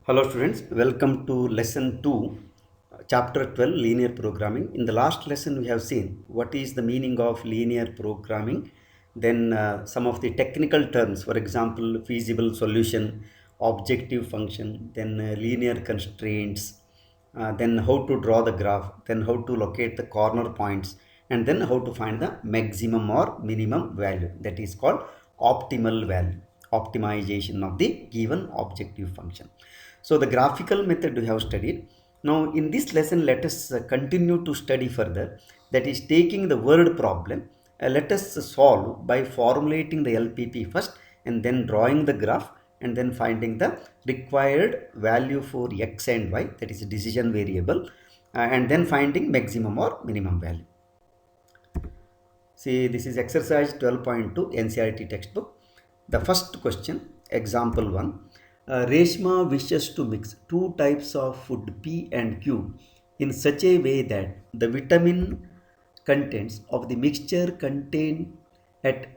Hello students, welcome to lesson 2, chapter 12, linear programming. In the last lesson we have seen what is the meaning of linear programming, then some of the technical terms, for example, feasible solution, objective function, then linear constraints, then how to draw the graph, then how to locate the corner points, and then how to find the maximum or minimum value, that is called optimal value, optimization of the given objective function. So the graphical method we have studied. Now in this lesson, let us continue to study further. That is taking the word problem. Let us solve by formulating the LPP first and then drawing the graph and then finding the required value for x and y, that is a decision variable, and then finding maximum or minimum value. See, this is exercise 12.2 NCERT textbook. The first question, example 1. Reshma wishes to mix two types of food P and Q in such a way that the vitamin contents of the mixture contain at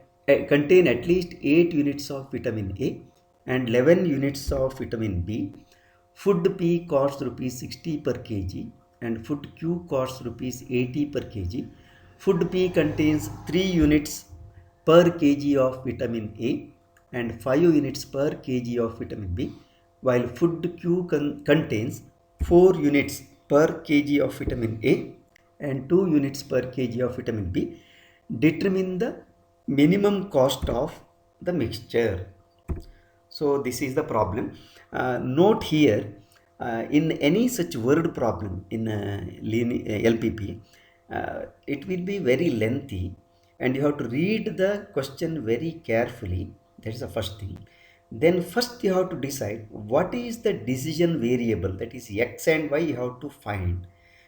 least 8 units of vitamin A and 11 units of vitamin B. Food P costs rupees 60 per kg and food Q costs rupees 80 per kg. Food P contains 3 units per kg of vitamin A and 5 units per kg of vitamin B, while food Q contains 4 units per kg of vitamin A and 2 units per kg of vitamin B. Determine the minimum cost of the mixture. So this is the problem. Note here, in any such word problem in LPP, it will be very lengthy and you have to read the question very carefully. That is the first thing. Then first you have to decide what is the decision variable, that is x and y you have to find,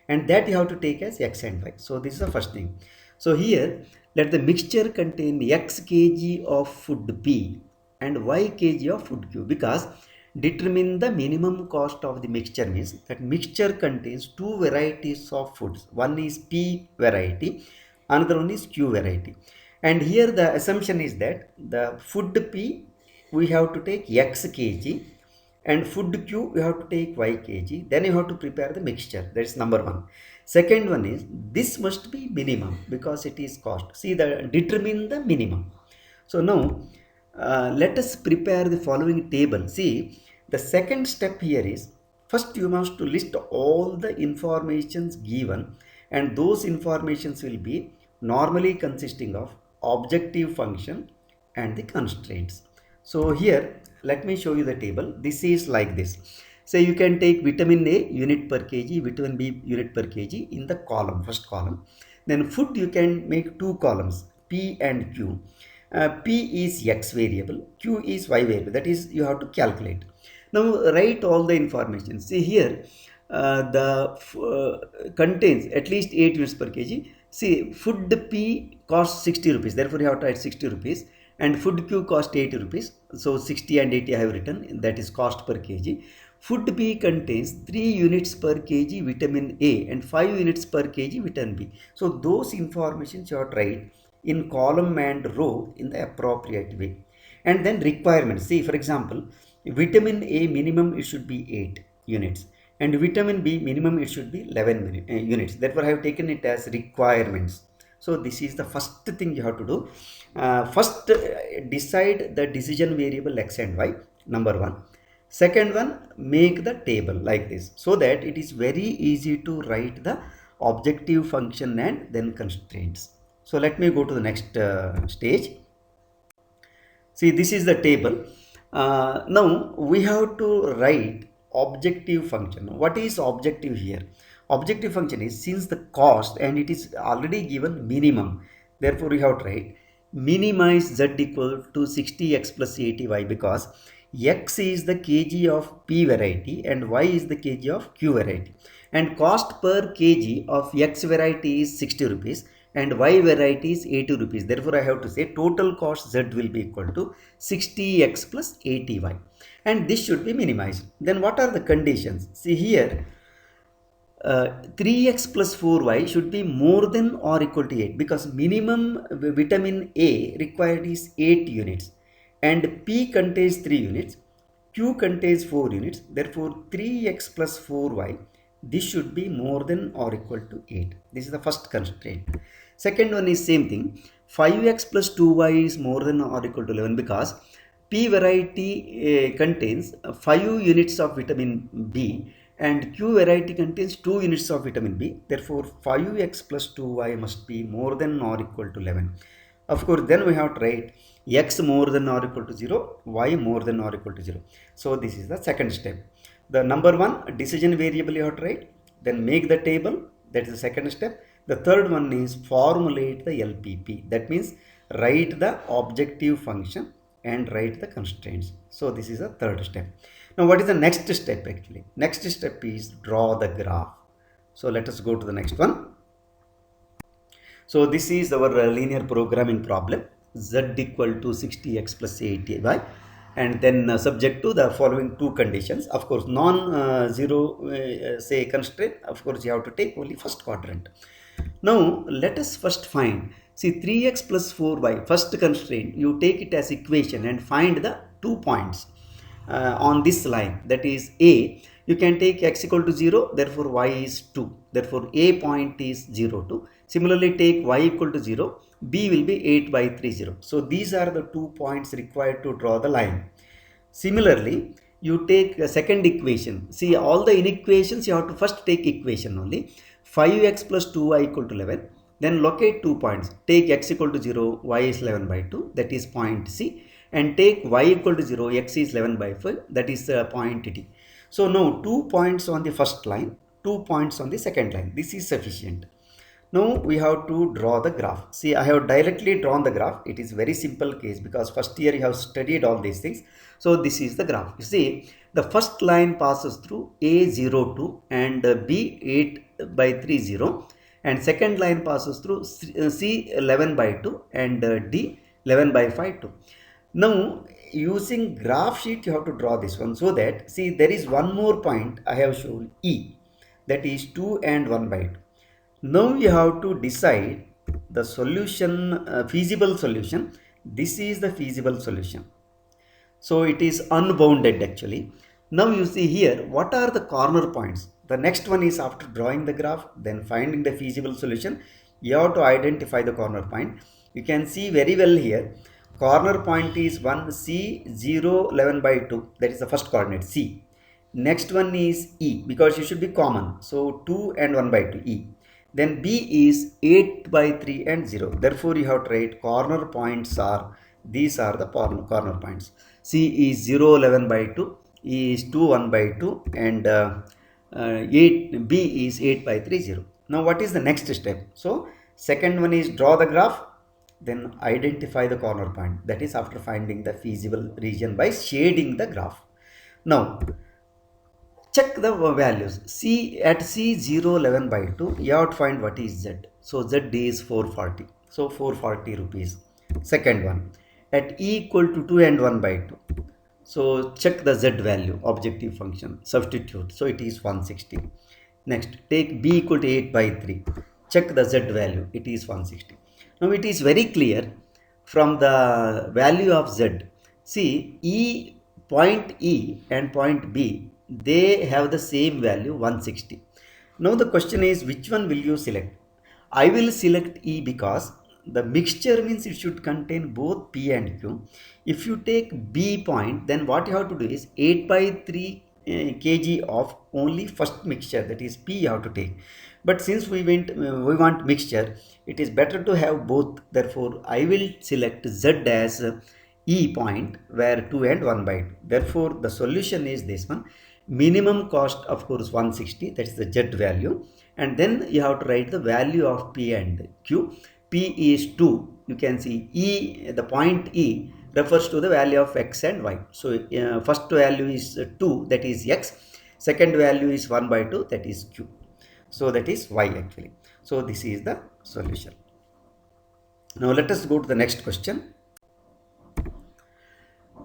and that you have to take as x and y. So this is the first thing. So here let the mixture contain x kg of food P and y kg of food Q, because determine the minimum cost of the mixture means that mixture contains two varieties of foods. One is P variety, another one is Q variety. And here the assumption is that the food P we have to take x kg and food Q we have to take y kg. Then you have to prepare the mixture. That is number one. Second one is this must be minimum because it is cost. See, the determine the minimum. So now let us prepare the following table. See, the second step here is first you must to list all the informations given, and those informations will be normally consisting of objective function and the constraints. So here let me show you the table. This is like this. So you can take vitamin A unit per kg, vitamin B unit per kg in the column, first column. Then food you can make two columns, P and Q. P is x variable, Q is y variable, that is you have to calculate. Now write all the information. See here contains at least 8 units per kg. See, food P costs 60 rupees, therefore you have to write 60 rupees, and food Q cost 80 rupees. So 60 and 80 I have written, that is cost per kg. Food B contains 3 units per kg vitamin A and 5 units per kg vitamin B. So those informations you have to write in column and row in the appropriate way. And then requirements. See, for example, vitamin A minimum it should be 8 units and vitamin B minimum it should be 11 units. Therefore I have taken it as requirements. So this is the first thing you have to do. First decide the decision variable x and y, number one. Second one, make the table like this so that it is very easy to write the objective function and then constraints. So let me go to the next stage. See, this is the table. Now we have to write objective function. What is objective here? Objective function is, since the cost and it is already given minimum, therefore we have to write minimize z equal to 60x plus 80y, because x is the kg of P variety and y is the kg of Q variety, and cost per kg of x variety is 60 rupees and y variety is 80 rupees. Therefore I have to say total cost z will be equal to 60x plus 80y, and this should be minimized. Then what are the conditions? See here, 3x plus 4y should be more than or equal to 8, because minimum vitamin A required is 8 units and P contains 3 units. Q contains 4 units, therefore 3x plus 4y, this should be more than or equal to 8. This is the first constraint. Second one is same thing, 5x plus 2y is more than or equal to 11 because P variety contains 5 units of vitamin B and Q variety contains 2 units of vitamin B. Therefore, 5x plus 2y must be more than or equal to 11. Of course, then we have to write x more than or equal to 0, y more than or equal to 0. So, this is the second step. The number one decision variable you have to write, then make the table, that is the second step. The third one is formulate the LPP, that means write the objective function and write the constraints. So, this is the third step. Now, what is the next step actually? Next step is draw the graph. So, let us go to the next one. So, this is our linear programming problem, z equal to 60x plus 80y, and then subject to the following two conditions. Of course, non-zero say constraint, of course, you have to take only first quadrant. Now, let us first find, see 3x plus 4y, first constraint, you take it as equation and find the 2 points on this line, that is A. You can take x equal to 0, therefore y is 2, therefore A point is 0, 2. Similarly, take y equal to 0, B will be 8 by 3, 0. So, these are the 2 points required to draw the line. Similarly, you take a second equation. See, all the inequations you have to first take equation only. 5x plus 2y equal to 11. Then locate 2 points. Take x equal to 0, y is 11 by 2, that is point C. And take y equal to 0, x is 11 by 5, that is point D. So now 2 points on the first line, 2 points on the second line. This is sufficient. Now we have to draw the graph. See, I have directly drawn the graph. It is very simple case because first year you have studied all these things. So this is the graph. You see, the first line passes through A02 and B 8 by 3, 0. And second line passes through C 11 by 2 and D 11 by 5, 2. Now, using graph sheet, you have to draw this one so that, see, there is one more point I have shown E, that is 2 and 1 by 2. Now, you have to decide the solution, feasible solution. This is the feasible solution. So, it is unbounded actually. Now, you see here, what are the corner points? The next one is after drawing the graph, then finding the feasible solution, you have to identify the corner point. You can see very well here. Corner point is 1 C 0 11 by 2, that is the first coordinate C. Next one is E because it should be common, so 2 and 1 by 2 E. Then B is 8 by 3 and 0, therefore you have to write corner points are, these are the corner points. C is 0 11 by 2, E is 2 1 by 2 and B is 8 by 3 0. Now what is the next step? So second one is draw the graph, then identify the corner point, that is after finding the feasible region by shading the graph. Now check the values. C at C 0 11 by 2 you have to find what is Z. So Z is 440, so 440 rupees. Second one at E equal to 2 and 1 by 2, so check the Z value, objective function, substitute, so it is 160. Next take B equal to 8 by 3, check the Z value, it is 160. Now it is very clear from the value of Z. See, point E and point B, they have the same value 160. Now the question is, which one will you select? I will select E because the mixture means it should contain both P and Q. If you take B point, then what you have to do is 8 by 3 kg of only first mixture, that is P you have to take. But since we want mixture, it is better to have both. Therefore, I will select Z as E point where 2 and 1 by 2. Therefore, the solution is this one. Minimum cost, of course, 160, that is the Z value. And then you have to write the value of P and Q. P is 2. You can see E, the point E refers to the value of X and Y. So, first value is 2, that is X. Second value is 1 by 2, that is Q. So, that is Y actually. So, this is the solution. Now, let us go to the next question.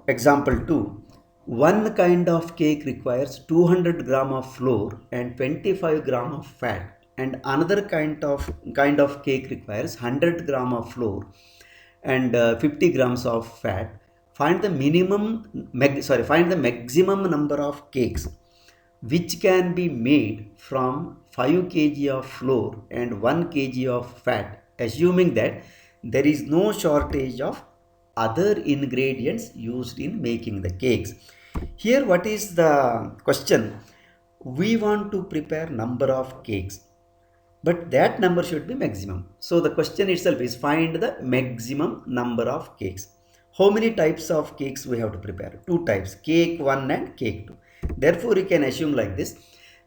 Example 2. One kind of cake requires 200 gram of flour and 25 gram of fat, and another kind of cake requires 100 gram of flour and 50 grams of fat. find the find the maximum number of cakes which can be made from 5 kg of flour and 1 kg of fat, assuming that there is no shortage of other ingredients used in making the cakes. Here what is the question? We want to prepare number of cakes, but that number should be maximum. So the question itself is find the maximum number of cakes. How many types of cakes we have to prepare? Two types, cake 1 and cake 2. Therefore you can assume like this: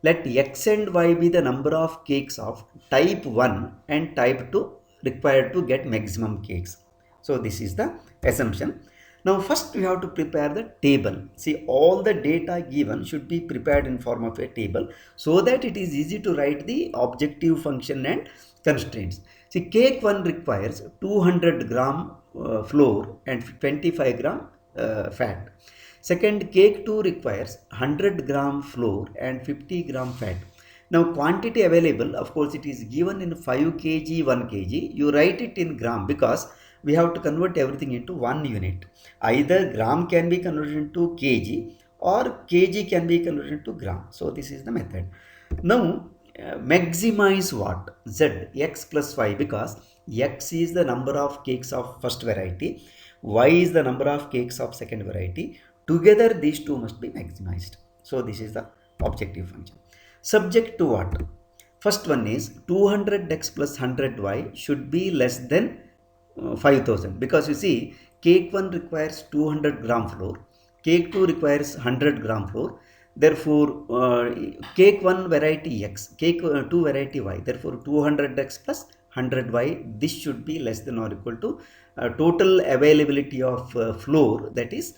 let x and y be the number of cakes of type 1 and type 2 required to get maximum cakes. So this is the assumption. Now first we have to prepare the table. See, all the data given should be prepared in form of a table so that it is easy to write the objective function and constraints. See, cake 1 requires 200 gram flour and 25 gram fat. Second, cake 2 requires 100 gram flour and 50 gram fat. Now quantity available, of course, it is given in 5 kg, 1 kg. You write it in gram because we have to convert everything into 1 unit. Either gram can be converted into kg or kg can be converted into gram. So this is the method. Now maximize what? Z, x plus y, because x is the number of cakes of first variety, y is the number of cakes of second variety. Together these two must be maximized. So this is the objective function. Subject to what? First one is 200x plus 100y should be less than 5000, because you see cake 1 requires 200 gram flour, cake 2 requires 100 gram flour. Therefore cake 1 variety x, cake 2 variety y, therefore 200x plus 100y, this should be less than or equal to total availability of flour, that is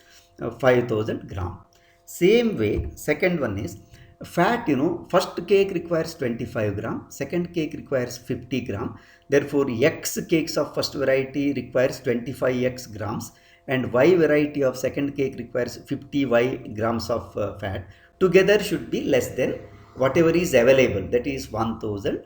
5000 gram. Same way, second one is fat. First cake requires 25 gram, second cake requires 50 gram. Therefore x cakes of first variety requires 25x grams and y variety of second cake requires 50y grams of fat. Together should be less than whatever is available, that is 1000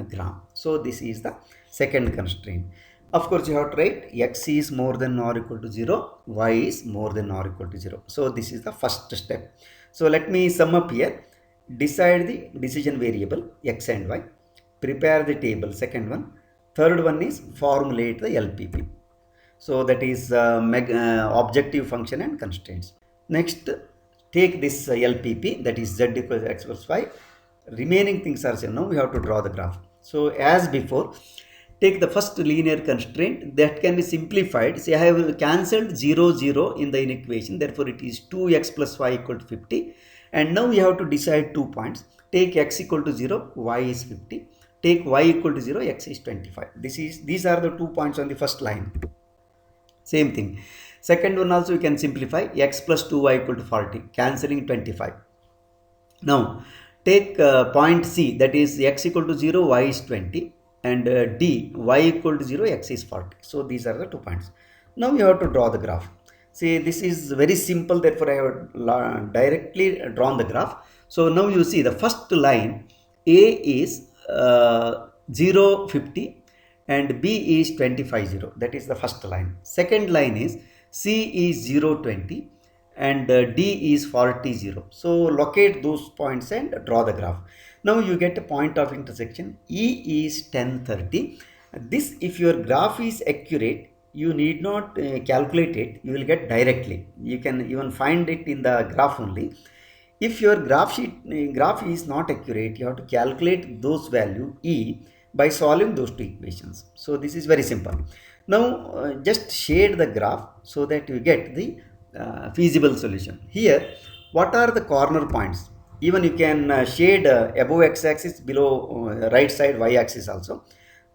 gram. So this is the second constraint. Of course you have to write x is more than or equal to 0, y is more than or equal to 0. So this is the first step. So let me sum up here. Decide the decision variable x and y, prepare the table, second one. Third one is formulate the LPP. So that is objective function and constraints. Next, take this LPP, that is z equals x plus y. Remaining things are same. Now we have to draw the graph. So as before, take the first linear constraint that can be simplified. See, I have cancelled 0, 0 in the equation. Therefore, it is 2x plus y equal to 50. And now we have to decide 2 points. Take x equal to 0, y is 50. Take y equal to 0, x is 25. These are the 2 points on the first line. Same thing. Second one also you can simplify. X plus 2y equal to 40. Cancelling 25. Now, take point C, that is x equal to 0, y is 20. And D, y equal to 0, x is 40. So these are the 2 points. Now you have to draw the graph. See, this is very simple, therefore I have directly drawn the graph. So now you see the first line, A is 0, 50 and B is 25, 0. That is the first line. Second line is C is 0, 20 and D is 40, 0. So locate those points and draw the graph. Now you get a point of intersection. E is 10, 30. This, if your graph is accurate, you need not calculate it, you will get directly. You can even find it in the graph only. If your graph is not accurate, you have to calculate those value E by solving those two equations. So this is very simple. Now just shade the graph so that you get the feasible solution. Here, what are the corner points? Even you can shade above x-axis, below right side y-axis also.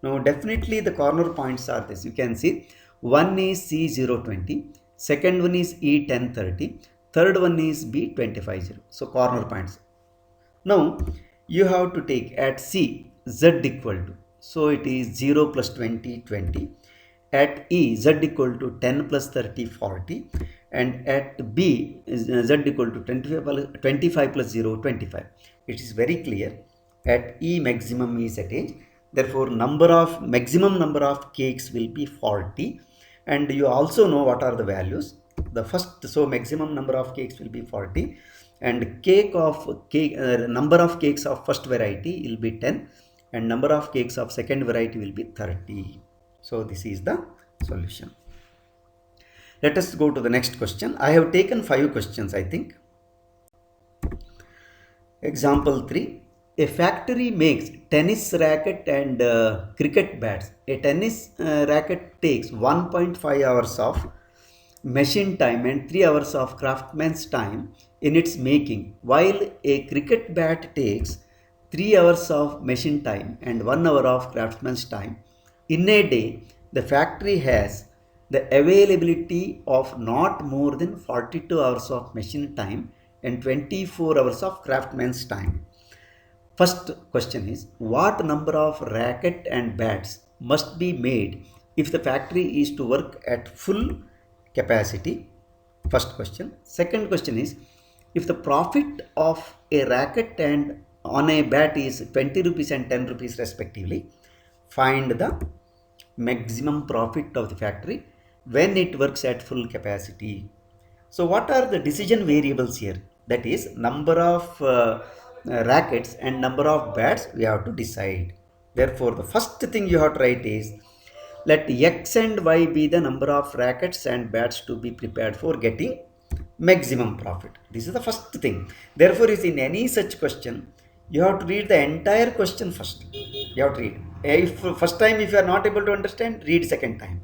Now definitely the corner points are this. You can see one is C020, second one is E1030, third one is B250. So corner points. Now you have to take at C Z equal to, so it is 0 plus 20, 20. At E Z equal to 10 plus 30, 40. And at B is Z equal to 25 plus 0, 25. It is very clear. At E maximum is attained. Therefore maximum number of cakes will be 40. And you also know what are the values. the first, so maximum number of cakes will be 40, and number of cakes of first variety will be 10, and number of cakes of second variety will be 30. So this is the solution. Let us go to the next question. I have taken 5 questions, I think. Example 3. A factory makes tennis racket and cricket bats. A tennis racket takes 1.5 hours of machine time and 3 hours of craftsman's time in its making, while a cricket bat takes 3 hours of machine time and 1 hour of craftsman's time. In a day, the factory has the availability of not more than 42 hours of machine time and 24 hours of craftsman's time. First question is, what number of racket and bats must be made if the factory is to work at full capacity? First question. Second question is, if the profit of a racket and on a bat is 20 rupees and 10 rupees respectively, find the maximum profit of the factory when it works at full capacity. So what are the decision variables here? That is, number of rackets and number of bats we have to decide. Therefore, the first thing you have to write is, let x and y be the number of rackets and bats to be prepared for getting maximum profit. This is the first thing. Therefore, is in any such question, you have to read the entire question first. You have to read. If first time if you are not able to understand, read second time.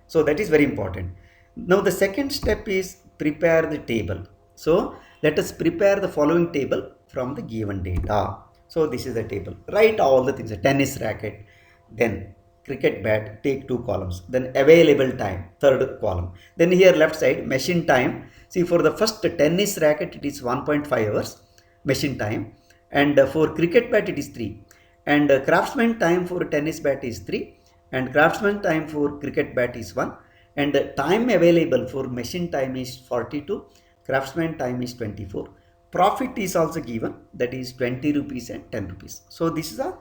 So that is very important. Now the second step is prepare the table. So let us prepare the following table from the given data. So this is the table. Write all the things. Tennis racket, then cricket bat, take 2 columns. Then available time, third column. Then here left side, machine time. See, for the first tennis racket it is 1.5 hours machine time, and for cricket bat it is 3, and craftsman time for tennis bat is 3, and craftsman time for cricket bat is 1, and time available for machine time is 42, craftsman time is 24. Profit is also given, that is 20 rupees and 10 rupees. So this is a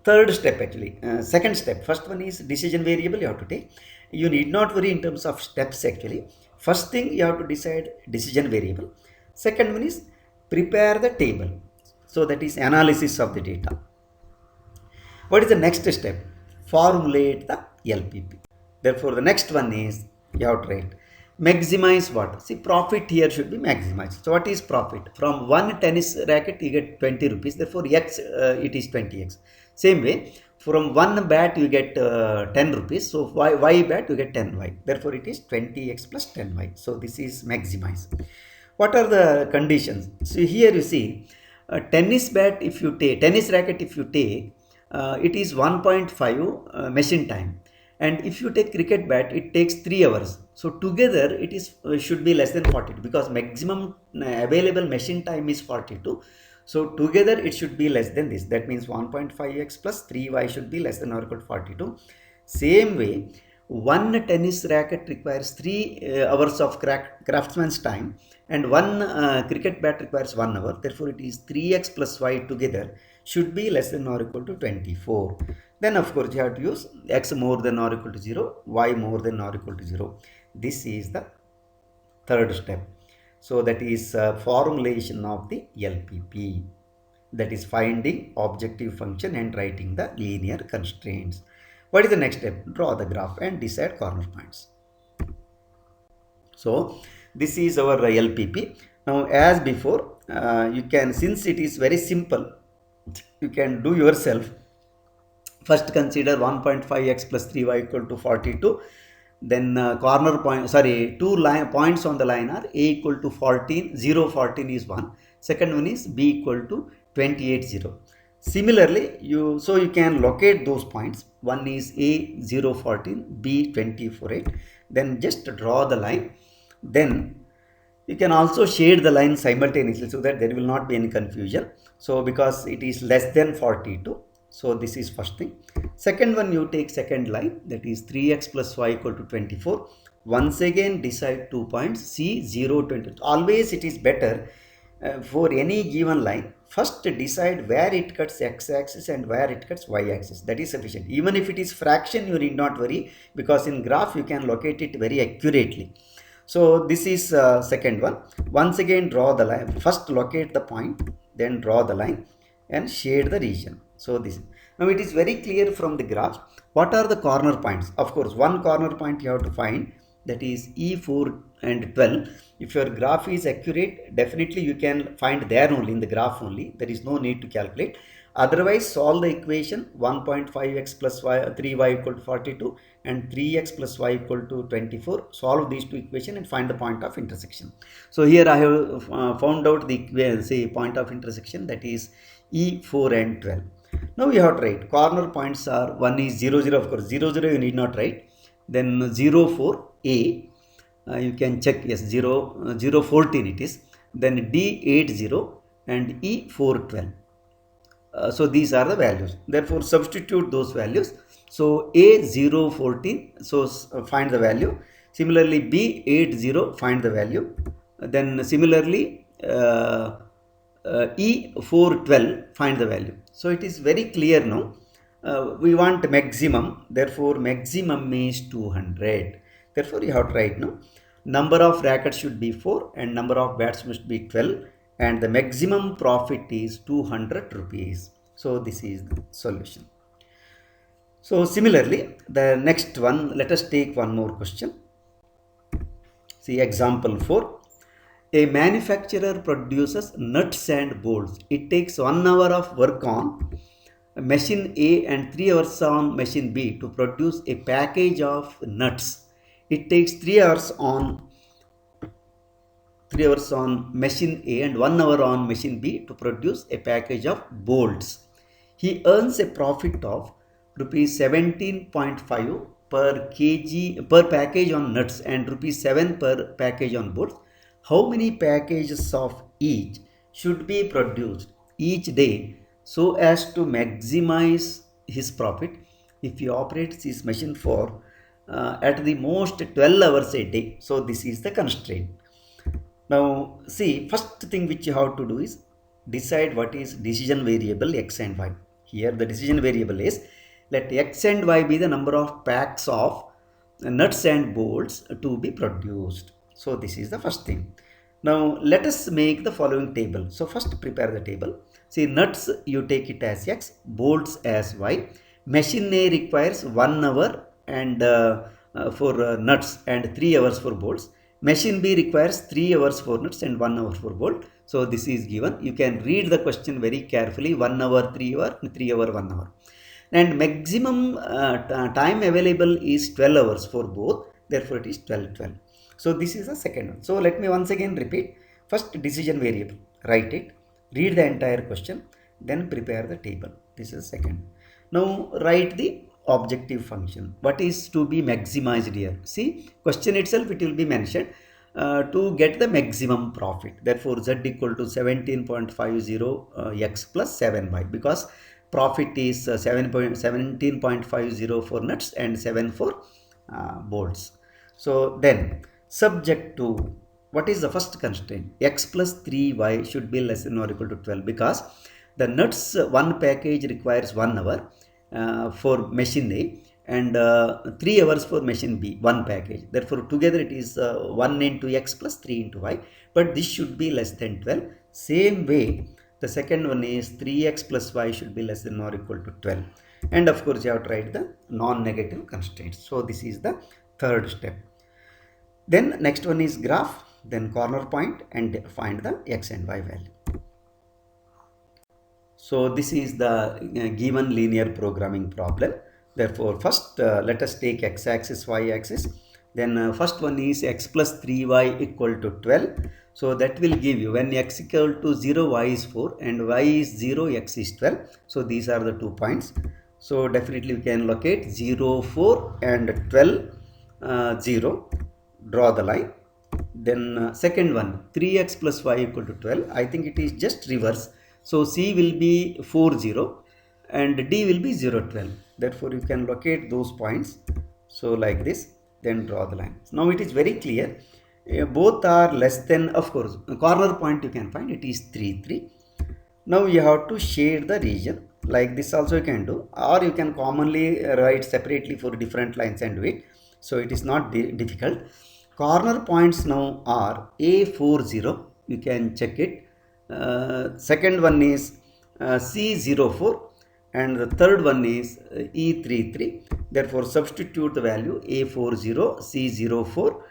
third step actually. Second step. First one is decision variable you have to take. You need not worry in terms of steps actually. First thing you have to decide decision variable. Second one is prepare the table. So that is analysis of the data. What is the next step? Formulate the LPP. Therefore, the next one is you have to write maximize what? See, profit here should be maximized. So what is profit? From one tennis racket you get 20 rupees. Therefore, x it is 20x. Same way, from one bat you get 10 rupees. So y bat you get 10y. Therefore, it is 20x plus 10y. So this is maximize. What are the conditions? So here you see, tennis bat if you take, tennis racket if you take, it is 1.5 machine time, and if you take cricket bat it takes 3 hours. So together it is should be less than 42, because maximum available machine time is 42. So together it should be less than this. That means 1.5x plus 3y should be less than or equal to 42. Same way, one tennis racket requires 3 hours of craftsman's time, and one cricket bat requires 1 hour. Therefore, it is 3x plus y together should be less than or equal to 24. Then of course you have to use x more than or equal to 0, y more than or equal to 0. This is the third step. So that is formulation of the LPP. That is finding objective function and writing the linear constraints. What is the next step? Draw the graph and decide corner points. So this is our LPP. Now as before, you can, since it is very simple, you can do yourself. First consider 1.5x plus 3y equal to 42. Then corner point, sorry, 2 points on the line are a equal to 14, 0, 14 is 1. Second one is b equal to 28, 0. Similarly, you can locate those points. One is a 0, 14, b 24, 8. Then just draw the line. Then you can also shade the line simultaneously so that there will not be any confusion. So because it is less than 42. So this is first thing. Second one, you take second line, that is 3x plus y equal to 24. Once again decide 2 points, C 0, 20. Always it is better for any given line, first decide where it cuts x-axis and where it cuts y-axis. That is sufficient. Even if it is fraction, you need not worry, because in graph you can locate it very accurately. So this is second one. Once again draw the line. First locate the point, then draw the line and shade the region. So this, now it is very clear from the graph what are the corner points. Of course, one corner point you have to find, that is E4 and 12. If your graph is accurate, definitely you can find there only, in the graph only. There is no need to calculate. Otherwise, solve the equation 1.5x plus y, 3y equal to 42 and 3x plus y equal to 24. Solve these two equations and find the point of intersection. So here I have found out the say point of intersection, that is E4 and 12. Now you have to write corner points are, one is 0, 0, of course 0, 0 you need not write. Then 0, 4, A, you can check, yes, 0, 0, 14 it is. Then D 8, 0 and E 4, 12. So these are the values. Therefore, substitute those values. So A 0, 14, so find the value. Similarly, B 8, 0, find the value. Then similarly, E 4, 12, find the value. So it is very clear now. We want maximum. Therefore, maximum is 200. Therefore, you have to write now. Number of rackets should be 4 and number of bats must be 12. And the maximum profit is 200 rupees. So this is the solution. So similarly, the next one, let us take one more question. See example 4. A manufacturer produces nuts and bolts. It takes 1 hour of work on machine A and 3 hours on machine B to produce a package of nuts. It takes 3 hours on machine A and 1 hour on machine B to produce a package of bolts. He earns a profit of rupees 17.5 per package on nuts and rupees 7 per package on bolts. How many packages of each should be produced each day so as to maximize his profit if he operates his machine for at the most 12 hours a day? So this is the constraint. Now see, first thing which you have to do is decide what is decision variable x and y. Here the decision variable is, let x and y be the number of packs of nuts and bolts to be produced. So this is the first thing. Now let us make the following table. So first prepare the table. See, nuts you take it as x, bolts as y. Machine A requires 1 hour and for nuts and 3 hours for bolts. Machine B requires 3 hours for nuts and 1 hour for bolt. So this is given. You can read the question very carefully. 1 hour, 3 hour, 3 hour, 1 hour. And maximum time available is 12 hours for both. Therefore, it is 12, 12. So this is the second one. So let me once again repeat. First decision variable. Write it. Read the entire question. Then prepare the table. This is second. Now write the objective function. What is to be maximized here? See, question itself it will be mentioned to get the maximum profit. Therefore, z equal to 17.50 x plus 7y, because profit is 17.50 for nuts and 7 for bolts. So then subject to, what is the first constraint? X plus 3y should be less than or equal to 12, because the nuts one package requires 1 hour for machine A and 3 hours for machine B, one package. Therefore, together it is 1 into x plus 3 into y, but this should be less than 12. Same way, the second one is 3x plus y should be less than or equal to 12. And of course, you have to write the non-negative constraints. So this is the third step. Then next one is graph, then corner point and find the x and y value. So this is the given linear programming problem. Therefore, first let us take x-axis, y-axis. Then first one is x plus 3y equal to 12. So that will give you, when x equal to 0, y is 4 and y is 0, x is 12. So these are the 2 points. So definitely we can locate 0, 4 and 12, 0. Draw the line. Then second one, 3x plus y equal to 12. I think it is just reverse. So C will be 4, 0 and D will be 0, 12. Therefore, you can locate those points. So like this, then draw the line. Now it is very clear. Both are less than, of course, corner point you can find, it is 3, 3. Now you have to shade the region. Like this also you can do, or you can commonly write separately for different lines and do it. So it is not difficult. corner points now are A40, you can check it. Second one is C04 and the third one is E33. Therefore, substitute the value A40, C04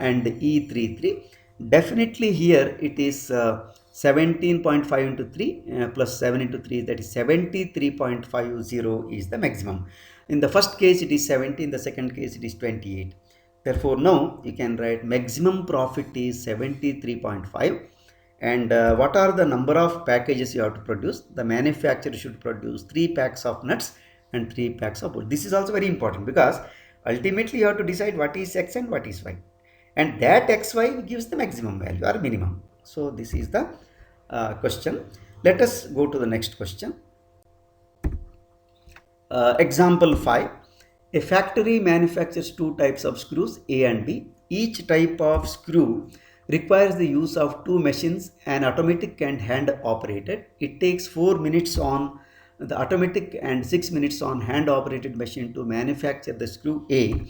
and E33. Definitely here it is 17.5 into 3 plus 7 into 3, that is 73.50 is the maximum. In the first case it is 70, in the second case it is 28. Therefore, now you can write maximum profit is 73.5. And what are the number of packages you have to produce? The manufacturer should produce 3 packs of nuts and 3 packs of wood. This is also very important because ultimately you have to decide what is X and what is Y. And that XY gives the maximum value or minimum. So this is the question. Let us go to the next question. Example 5. A factory manufactures 2 types of screws, A and B. Each type of screw requires the use of 2 machines, an automatic and hand operated. It takes 4 minutes on the automatic and 6 minutes on hand operated machine to manufacture the screw A,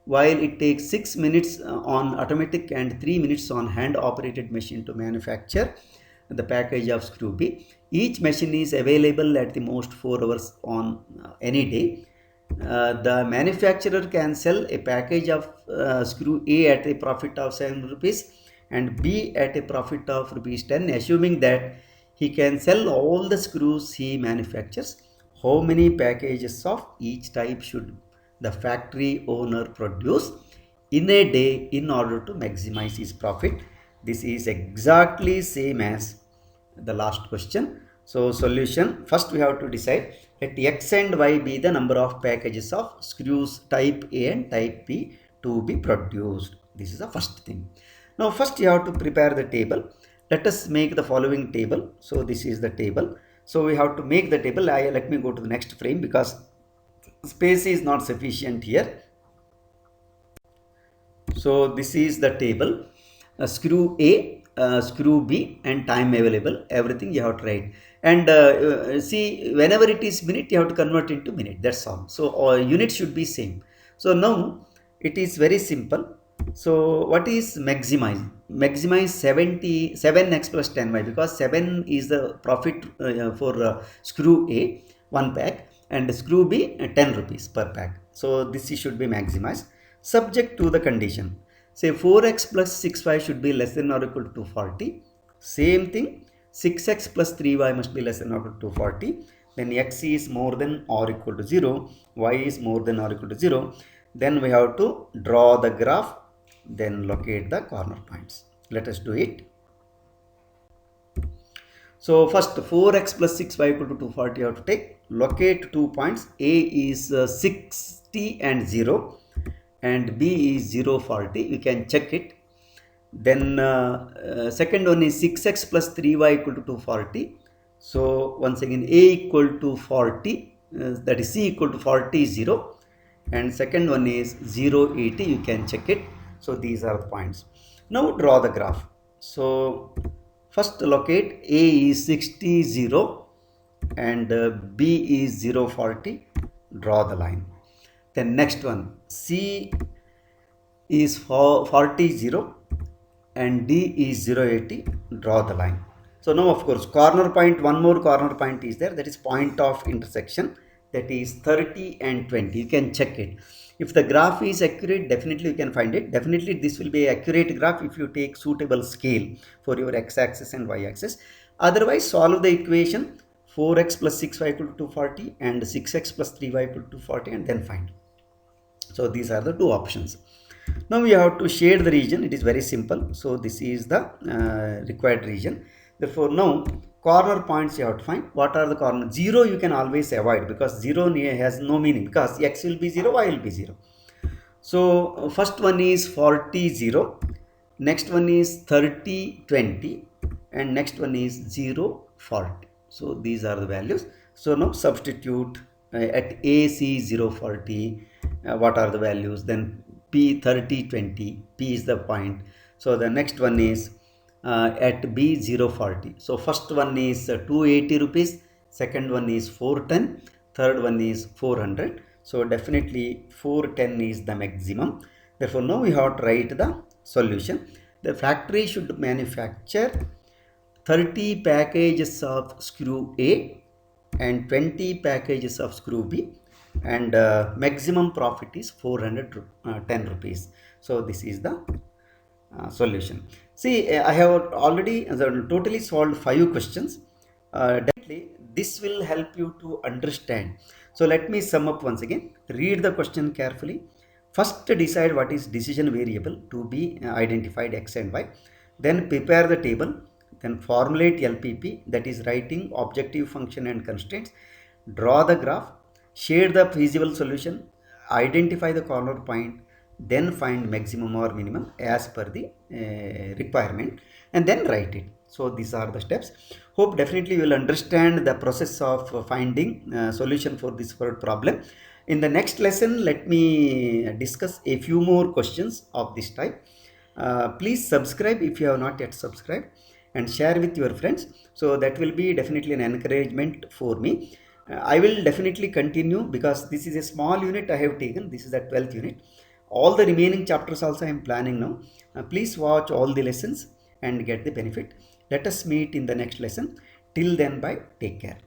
while it takes 6 minutes on automatic and 3 minutes on hand operated machine to manufacture the package of screw B. Each machine is available at the most 4 hours on any day. The manufacturer can sell a package of screw A at a profit of 7 rupees and B at a profit of rupees 10, assuming that he can sell all the screws he manufactures. How many packages of each type should the factory owner produce in a day in order to maximize his profit? This is exactly same as the last question. So solution, first we have to decide let X and Y be the number of packages of screws type A and type B to be produced. This is the first thing. Now first you have to prepare the table. Let us make the following table. So this is the table. So we have to make the table. Let me go to the next frame because space is not sufficient here. So this is the table. Screw A, screw B and time available, everything you have to write. And see, whenever it is minute, you have to convert into minute, that's all. So unit should be same. So now it is very simple. So what is maximize? Maximize 7x plus 10y, because 7 is the profit for screw A, 1 pack, and screw B 10 rupees per pack. So this should be maximized subject to the condition. Say 4x plus 6y should be less than or equal to 40. Same thing, 6x plus 3y must be less than or equal to 40. Then x is more than or equal to 0, y is more than or equal to 0. Then we have to draw the graph, then locate the corner points. Let us do it. So first 4x plus 6y equal to 240 you have to take. Locate 2 points. A is 60 and 0 and B is 0, 40. You can check it. Then second one is 6x plus 3y equal to 240. So once again A equal to 40, that is C equal to 40 is 0. And second one is 0, 80. You can check it. So these are the points. Now draw the graph. So first locate A is 60, 0 and B is 0, 40. Draw the line. Then next one, C is 40, 0 and D is 0, 80. Draw the line. So now of course corner point, one more corner point is there, that is point of intersection, that is 30 and 20. You can check it. If the graph is accurate, definitely you can find it. Definitely this will be an accurate graph if you take suitable scale for your x-axis and y-axis. Otherwise solve the equation 4x plus 6y equal to 240 and 6x plus 3y equal to 240 and then find. So these are the two options. Now we have to shade the region. It is very simple. So this is the required region. Therefore now corner points you have to find. What are the corners? 0 you can always avoid because 0 has no meaning because x will be 0, y will be 0. So first one is 40, 0. Next one is 30, 20 and next one is 0, 40. So these are the values. So now substitute at A, C 0, 40. What are the values? Then P 30, 20. P is the point. So the next one is at B 0, 40. So first one is 280 rupees. Second one is 410. Third one is 400. So definitely 410 is the maximum. Therefore, now we have to write the solution. The factory should manufacture 30 packages of screw A and 20 packages of screw B, and maximum profit is 410 rupees. So this is the solution. See, I have already totally solved 5 questions. Definitely this will help you to understand. So let me sum up once again. Read the question carefully. First, decide what is decision variable to be identified, x and y. Then prepare the table. Then formulate LPP, that is writing objective function and constraints. Draw the graph. Share the feasible solution. Identify the corner point. Then find maximum or minimum as per the requirement, and then write it. So these are the steps. Hope definitely you will understand the process of finding solution for this word problem. In the next lesson, let me discuss a few more questions of this type. Please subscribe if you have not yet subscribed, and share with your friends. So that will be definitely an encouragement for me. I will definitely continue, because this is a small unit I have taken. This is the 12th unit. All the remaining chapters also I am planning now. Please watch all the lessons and get the benefit. Let us meet in the next lesson. Till then, bye. Take care.